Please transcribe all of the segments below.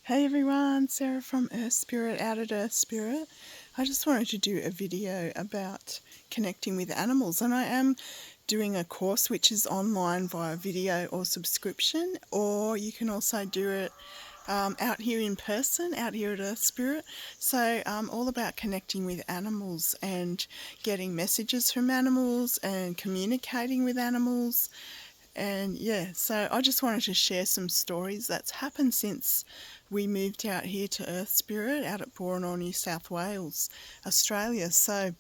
Hey everyone, Sarah from Earth Spirit, out at Earth Spirit. I just wanted to do a video about connecting with animals, and I am doing a course which is online via video or subscription, or you can also do it out here in person, out here at Earth Spirit. So all about connecting with animals and getting messages from animals and communicating with animals. And yeah, so I just wanted to share some stories that's happened since we moved out here to Earth Spirit out at Boronor, New South Wales, Australia. So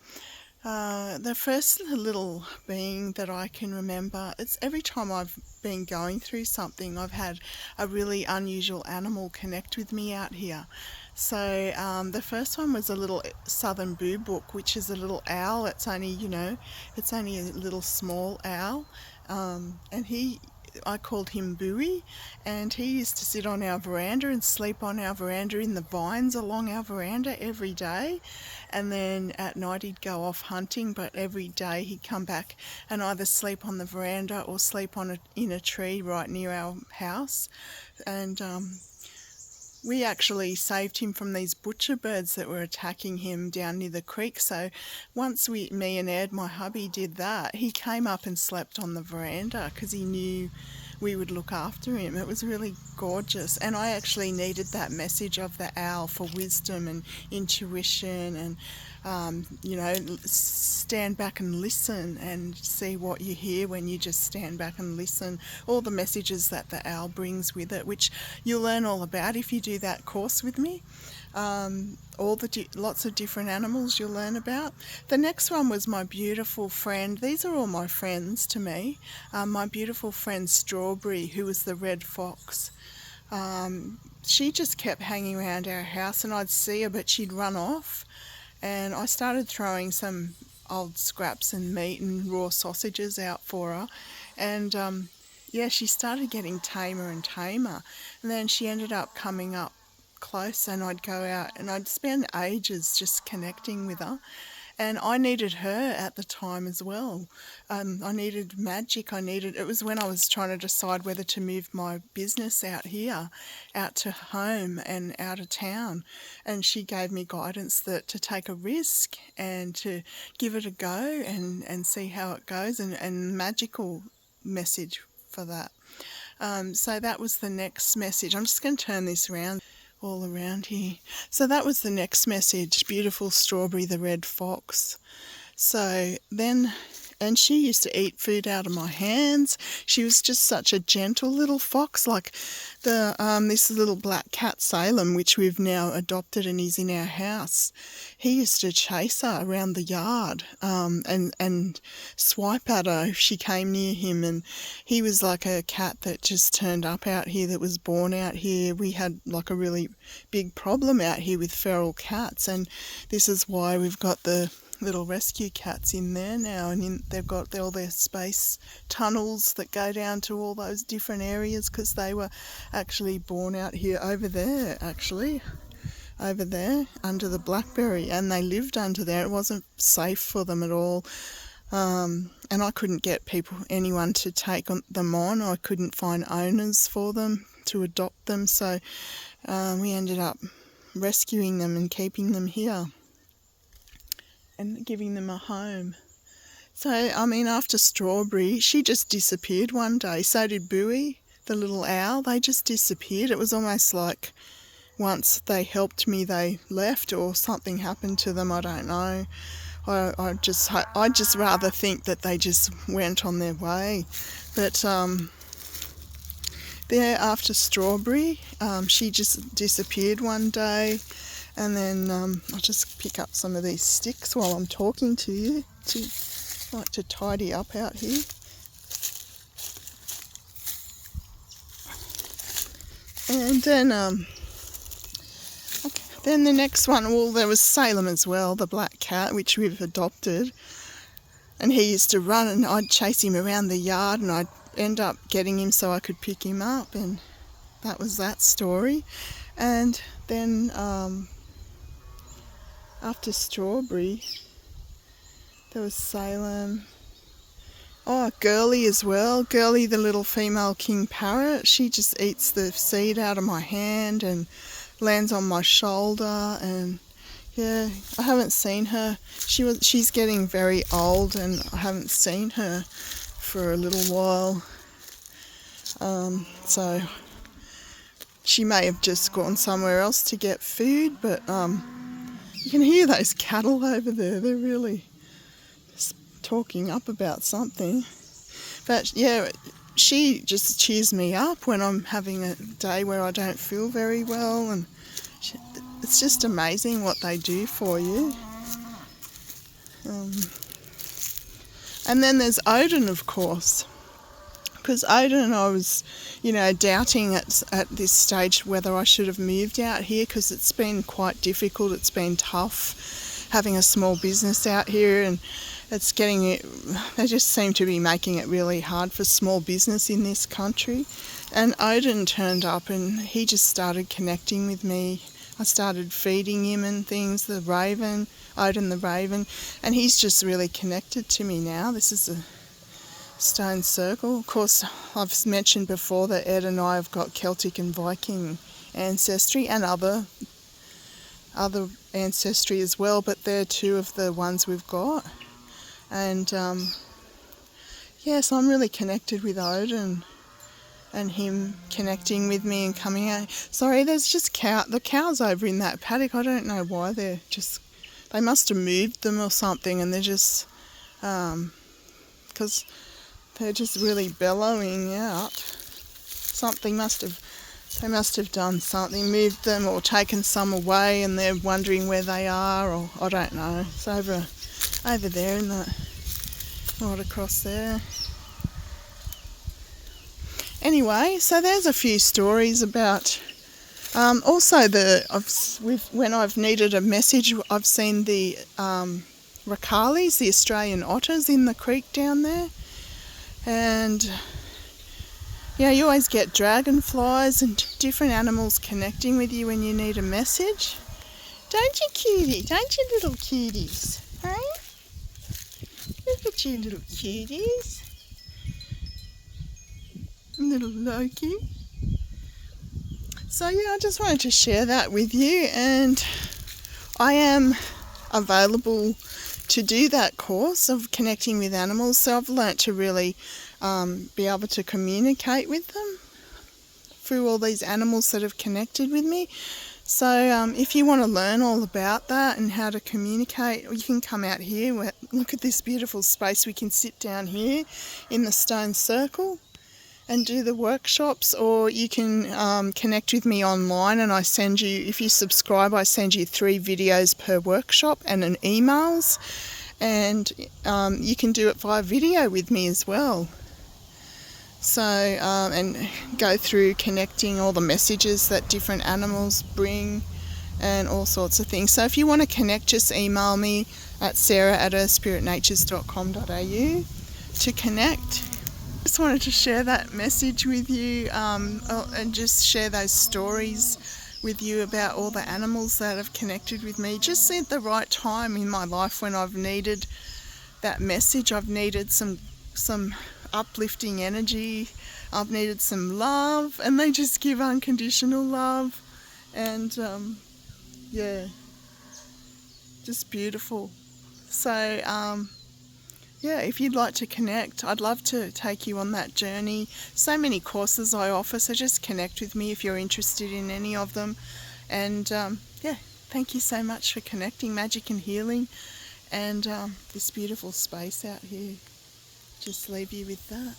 the first little being that I can remember, it's every time I've been going through something, I've had a really unusual animal connect with me out here. So the first one was a little southern boobook, which is a little owl. It's only, it's only a little small owl. And I called him Bowie, and he used to sit on our veranda and sleep on our veranda in the vines along our veranda every day. And then at night he'd go off hunting, but every day he'd come back and either sleep on the veranda or sleep in a tree right near our house. And we actually saved him from these butcher birds that were attacking him down near the creek. So once me and Ed, my hubby, did that, he came up and slept on the veranda because he knew we would look after him. It was really gorgeous, and I actually needed that message of the owl for wisdom and intuition and stand back and listen and see what you hear when you just stand back and listen. All the messages that the owl brings with it, which you'll learn all about if you do that course with me. Lots of different animals you'll learn about. The next one was my beautiful friend. These are all my friends to me. My beautiful friend Strawberry, who was the red fox. She just kept hanging around our house, and I'd see her, but she'd run off. And I started throwing some old scraps and meat and raw sausages out for her. And she started getting tamer and tamer. And then she ended up coming up close, and I'd go out and I'd spend ages just connecting with her. And I needed her at the time as well. I needed magic. It was when I was trying to decide whether to move my business out here, out to home and out of town. And she gave me guidance to take a risk and to give it a go and see how it goes, and magical message for that. So that was the next message. I'm just going to turn this around all around here. So that was the next message, beautiful Strawberry the red fox. So then, and she used to eat food out of my hands. She was just such a gentle little fox, like this little black cat Salem, which we've now adopted and is in our house. He used to chase her around the yard and swipe at her if she came near him. And he was like a cat that just turned up out here, that was born out here. We had like a really big problem out here with feral cats, and this is why we've got the little rescue cats in there now, and they've got all their space tunnels that go down to all those different areas, because they were actually born out here over there under the blackberry, and they lived under there. It wasn't safe for them at all, and I couldn't get anyone to take them on. I couldn't find owners for them to adopt them, so we ended up rescuing them and keeping them here and giving them a home. So, after Strawberry, she just disappeared one day. So did Bowie, the little owl. They just disappeared. It was almost like once they helped me, they left, or something happened to them. I don't know. I just rather think that they just went on their way. But there, after Strawberry, she just disappeared one day. And then I'll just pick up some of these sticks while I'm talking to you. I like to tidy up out here. And then, then the next one, well, there was Salem as well, the black cat, which we've adopted. And he used to run, and I'd chase him around the yard, and I'd end up getting him so I could pick him up. And that was that story. And then after Strawberry, there was Salem, Oh, Girly as well. Girly, the little female king parrot. She just eats the seed out of my hand and lands on my shoulder. And yeah, I haven't seen her. She's getting very old, and I haven't seen her for a little while. So she may have just gone somewhere else to get food, but you can hear those cattle over there. They're really talking up about something. But yeah, she just cheers me up when I'm having a day where I don't feel very well, and it's just amazing what they do for you. And then there's Odin, of course, because Odin, I was, doubting at this stage whether I should have moved out here, because it's been quite difficult. It's been tough having a small business out here, and they just seem to be making it really hard for small business in this country. And Odin turned up, and he just started connecting with me. I started feeding him and things, the raven, Odin the raven, and he's just really connected to me now. This is a stone circle. Of course, I've mentioned before that Ed and I have got Celtic and Viking ancestry and other ancestry as well, but they're two of the ones we've got. And yes, I'm really connected with Odin, and him connecting with me and coming out. Sorry, there's just the cows over in that paddock. I don't know why they must have moved them or something, and they're just because they're just really bellowing out. They must have done something, moved them or taken some away, and they're wondering where they are, or I don't know. It's over there in that, right across there. Anyway, so there's a few stories about. Also, when I've needed a message, I've seen the Rakalis, the Australian otters, in the creek down there, and you always get dragonflies and different animals connecting with you when you need a message. Don't you, cutie? Don't you, little cuties? Hey? Look at you, little cuties. Little Loki. So I just wanted to share that with you, and I am available to do that course of connecting with animals. So I've learnt to really be able to communicate with them through all these animals that have connected with me. So if you want to learn all about that and how to communicate, you can come out here. Look at this beautiful space. We can sit down here in the stone circle and do the workshops, or you can connect with me online, and if you subscribe, I send you 3 videos per workshop and an emails, and you can do it via video with me as well. So, and go through connecting all the messages that different animals bring and all sorts of things. So if you want to connect, just email me at sarah@earthspiritnatures.com.au to connect. Just wanted to share that message with you, and just share those stories with you about all the animals that have connected with me just at the right time in my life when I've needed that message. I've needed some uplifting energy. I've needed some love, and they just give unconditional love, and just beautiful. So if you'd like to connect, I'd love to take you on that journey. So many courses I offer, so just connect with me if you're interested in any of them. And thank you so much for connecting, magic and healing, and this beautiful space out here. Just leave you with that.